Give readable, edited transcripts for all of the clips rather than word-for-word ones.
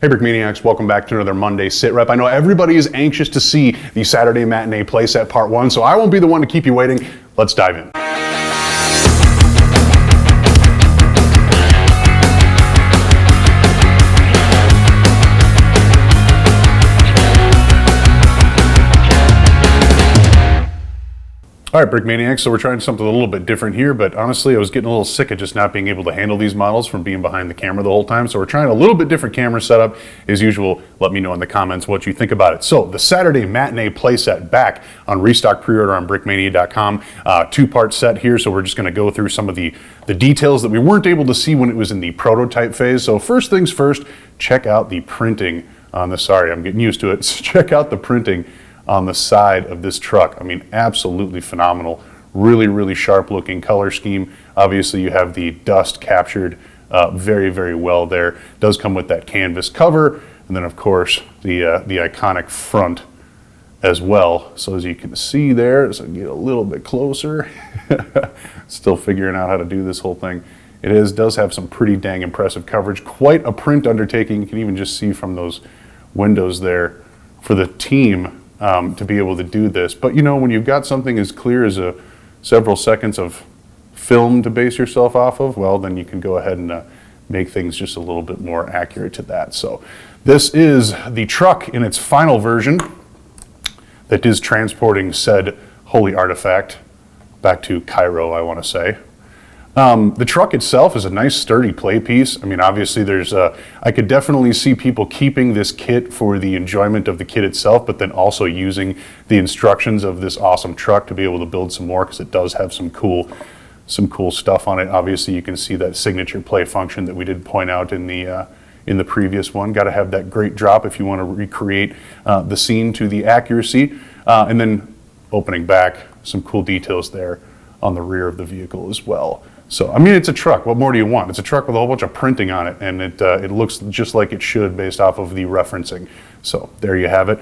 Hey Brick Maniacs, welcome back to another Monday Sit Rep. I know everybody is anxious to see the Saturday Matinee Playset Part 1, so I won't be the one to keep you waiting. Let's dive in. All right, Brick Maniacs, so we're trying something a little bit different here, but honestly, I was getting a little sick of just not being able to handle these models from being behind the camera the whole time, so we're trying a little bit different camera setup. As usual, let me know in the comments what you think about it. So, the Saturday Matinee Playset back on restock pre-order on brickmania.com. Two-part set here, so we're just gonna go through some of the details that we weren't able to see when it was in the prototype phase. So first things first, check out the printing on the, sorry, I'm getting used to it. So check out the printing on the side of this truck. I mean, absolutely phenomenal. Really, really sharp looking color scheme. Obviously you have the dust captured very, very well there. Does come with that canvas cover, and then of course the iconic front as well. So as you can see there, as I get a little bit closer, still figuring out how to do this whole thing. It does have some pretty dang impressive coverage. Quite a print undertaking. You can even just see from those windows there for the team to be able to do this. But you know, when you've got something as clear as several seconds of film to base yourself off of, well, then you can go ahead and make things just a little bit more accurate to that. So this is the truck in its final version that is transporting said holy artifact back to Cairo, I want to say. The truck itself is a nice sturdy play piece. I mean, obviously I could definitely see people keeping this kit for the enjoyment of the kit itself, but then also using the instructions of this awesome truck to be able to build some more, because it does have some cool stuff on it. Obviously you can see that signature play function that we did point out in the previous one. Got to have that great drop if you want to recreate the scene to the accuracy. And then opening back, some cool details there on the rear of the vehicle as well. So, I mean, it's a truck. What more do you want? It's a truck with a whole bunch of printing on it, and it looks just like it should based off of the referencing. So, there you have it.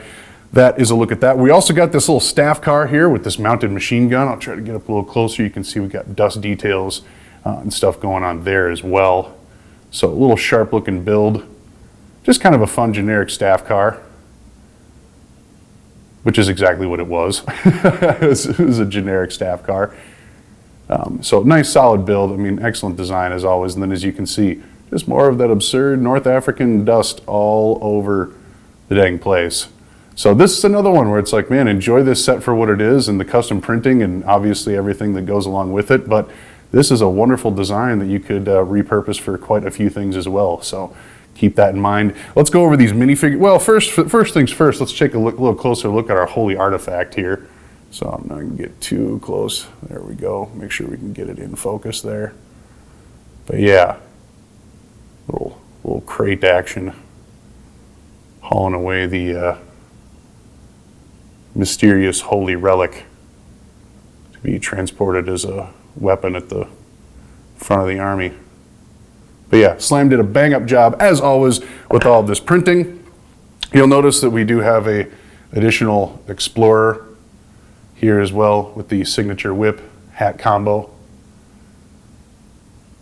That is a look at that. We also got this little staff car here with this mounted machine gun. I'll try to get up a little closer. You can see we got dust details and stuff going on there as well. So, a little sharp looking build. Just kind of a fun generic staff car, which is exactly what it was. It was a generic staff car. So nice solid build. I mean, excellent design as always. And then as you can see, just more of that absurd North African dust all over the dang place. So this is another one where it's like, man, enjoy this set for what it is and the custom printing and obviously everything that goes along with it. But this is a wonderful design that you could repurpose for quite a few things as well. So keep that in mind. Let's go over these minifigures. Well, first things first, let's take a little closer look at our holy artifact here. So I'm not going to get too close. There we go. Make sure we can get it in focus there. But yeah, little crate action, hauling away the mysterious holy relic to be transported as a weapon at the front of the army. But yeah, Slam did a bang up job as always with all of this printing. You'll notice that we do have a additional Explorer here as well with the signature whip hat combo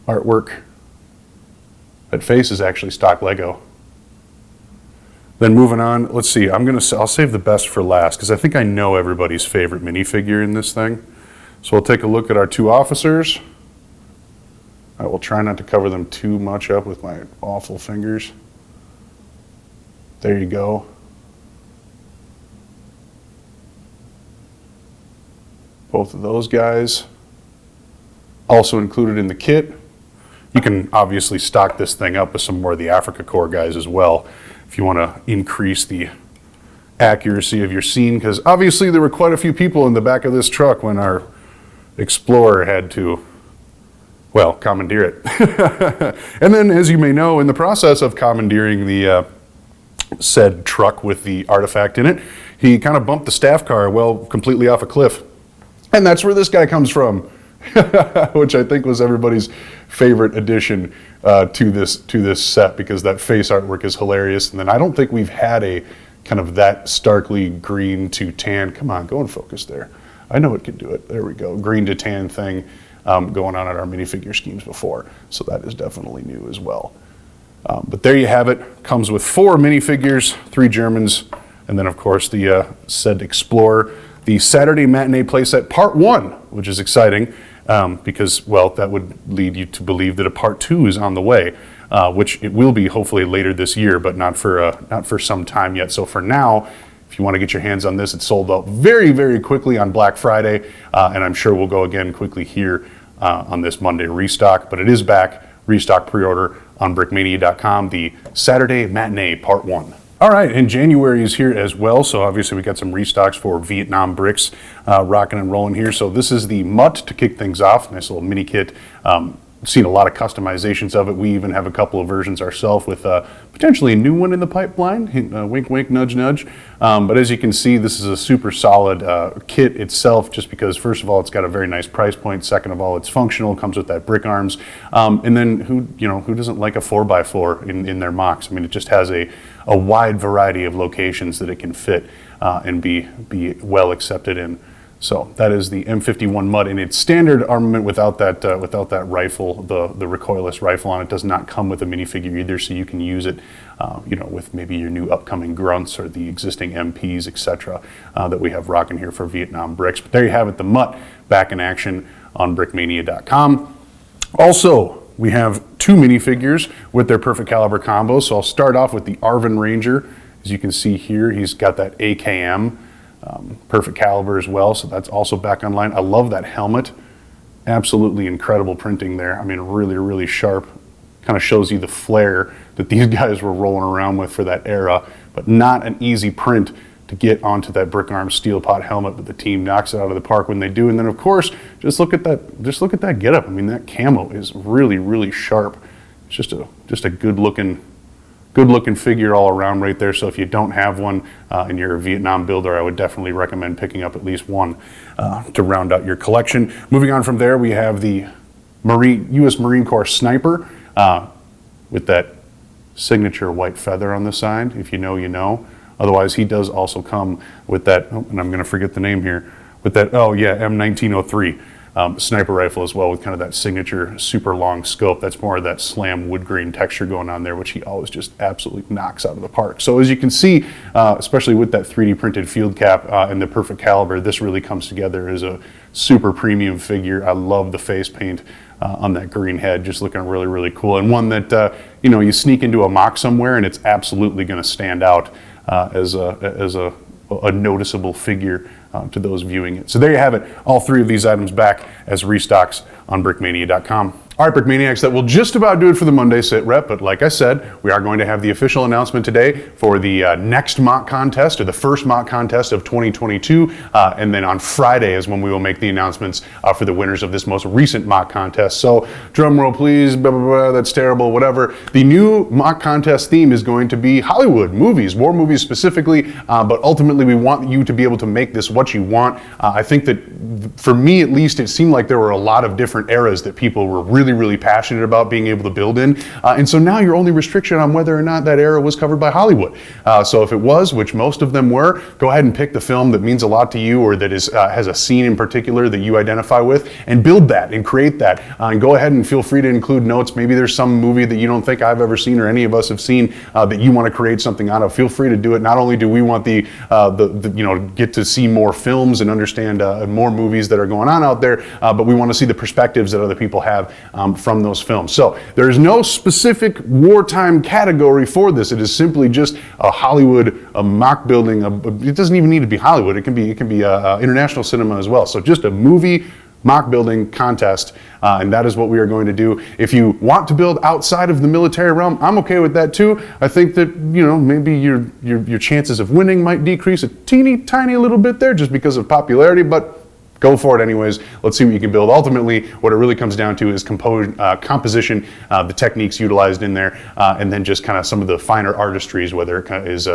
artwork. That face is actually stock Lego. Then moving on, let's see, I'll save the best for last because I think I know everybody's favorite minifigure in this thing. So we'll take a look at our two officers. I will try not to cover them too much up with my awful fingers. There you go. Both of those guys also included in the kit. You can obviously stock this thing up with some more of the Africa Corps guys as well if you want to increase the accuracy of your scene, because obviously there were quite a few people in the back of this truck when our Explorer had to, well, commandeer it. And then, as you may know, in the process of commandeering the said truck with the artifact in it, he kind of bumped the staff car, well, completely off a cliff. And that's where this guy comes from, which I think was everybody's favorite addition to this set, because that face artwork is hilarious. And then I don't think we've had a kind of that starkly green to tan. Come on, go and focus there. I know it can do it. There we go. Green to tan thing going on at our minifigure schemes before. So that is definitely new as well. But there you have it. Comes with 4 minifigures, 3 Germans, and then of course the said Explorer. The Saturday Matinee Playset Part 1, which is exciting because, well, that would lead you to believe that a Part 2 is on the way, which it will be hopefully later this year, but not for some time yet. So for now, if you want to get your hands on this, it's sold out very, very quickly on Black Friday, and I'm sure we'll go again quickly here on this Monday restock, but it is back. Restock pre-order on brickmania.com, the Saturday Matinee Part 1. All right, and January is here as well, so obviously we got some restocks for Vietnam bricks rocking and rolling here. So this is the Mutt to kick things off, nice little mini kit. Seen a lot of customizations of it. We even have a couple of versions ourselves with potentially a new one in the pipeline. Wink, wink, nudge, nudge. But as you can see, this is a super solid kit itself, just because first of all, it's got a very nice price point. Second of all, it's functional. Comes with that brick arms. And then who doesn't like a 4x4 in their mocks? I mean, it just has a wide variety of locations that it can fit and be well accepted in. So that is the M51 Mutt in its standard armament without that rifle, the recoilless rifle on it. Does not come with a minifigure either, so you can use it, with maybe your new upcoming grunts or the existing MPs, etc. That we have rocking here for Vietnam bricks. But there you have it, the Mutt back in action on brickmania.com. Also, we have 2 minifigures with their perfect caliber combos. So I'll start off with the Arvin Ranger. As you can see here, he's got that AKM. Perfect caliber as well, so that's also back online. I love that helmet. Absolutely incredible printing there. I mean, really, really sharp. Kind of shows you the flair that these guys were rolling around with for that era, but not an easy print to get onto that brick arm steel pot helmet, but the team knocks it out of the park when they do. And then of course, just look at that getup. I mean, that camo is really, really sharp. It's just a good looking figure all around right there. So if you don't have one and you're a Vietnam builder, I would definitely recommend picking up at least one to round out your collection. Moving on from there, we have the U.S. Marine Corps Sniper with that signature white feather on the side. If you know, you know. Otherwise, he does also come with that, and I'm going to forget the name here, with that, M1903. Sniper rifle as well, with kind of that signature super long scope. That's more of that slam wood grain texture going on there, which he always just absolutely knocks out of the park. So as you can see, especially with that 3D printed field cap and the perfect caliber, this really comes together as a super premium figure. I love the face paint on that green head, just looking really, really cool. And one that you sneak into a mock somewhere and it's absolutely going to stand out as a noticeable figure to those viewing it. So there you have it, all 3 of these items back as restocks on brickmania.com. All right, Brickmaniacs, that will just about do it for the Monday Sit Rep, but like I said, we are going to have the official announcement today for the next mock contest, or the first mock contest of 2022, and then on Friday is when we will make the announcements for the winners of this most recent mock contest. So, drum roll please, blah, blah, blah, that's terrible, whatever. The new mock contest theme is going to be Hollywood movies, war movies specifically, but ultimately we want you to be able to make this what you want. I think that, for me at least, it seemed like there were a lot of different eras that people were really passionate about being able to build in. And so now your only restriction on whether or not that era was covered by Hollywood. So if it was, which most of them were, go ahead and pick the film that means a lot to you, or that has a scene in particular that you identify with, and build that and create that. And go ahead and feel free to include notes. Maybe there's some movie that you don't think I've ever seen or any of us have seen that you want to create something out of. Feel free to do it. Not only do we want the get to see more films and understand more movies that are going on out there, but we want to see the perspectives that other people have from those films. So there's no specific wartime category for this. It is simply just a Hollywood, a mock building. It doesn't even need to be Hollywood. It can be international cinema as well. So just a movie mock building contest, and that is what we are going to do. If you want to build outside of the military realm, I'm okay with that too. I think that maybe your chances of winning might decrease a teeny tiny little bit there just because of popularity, but go for it anyways. Let's see what you can build. Ultimately, what it really comes down to is composition, the techniques utilized in there, and then just kind of some of the finer artistries, whether it is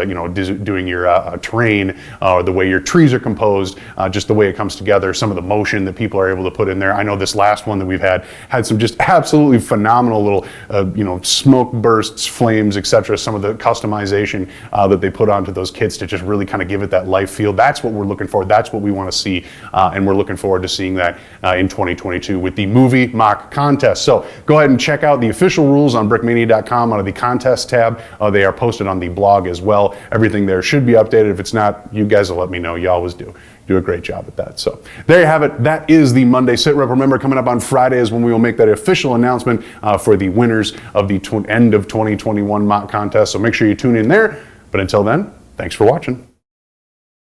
doing your terrain, or the way your trees are composed, just the way it comes together, some of the motion that people are able to put in there. I know this last one that we've had some just absolutely phenomenal little smoke bursts, flames, etc. Some of the customization that they put onto those kits to just really kind of give it that life feel. That's what we're looking for. That's what we want to see, and we're looking forward to seeing that in 2022 with the movie mock contest. So go ahead and check out the official rules on brickmania.com under the contest tab. They are posted on the blog as well. Everything there should be updated. If it's not, you guys will let me know. You always do. Do a great job at that. So there you have it. That is the Monday sit rep. Remember, coming up on Friday is when we will make that official announcement for the winners of the end of 2021 mock contest. So make sure you tune in there. But until then, thanks for watching.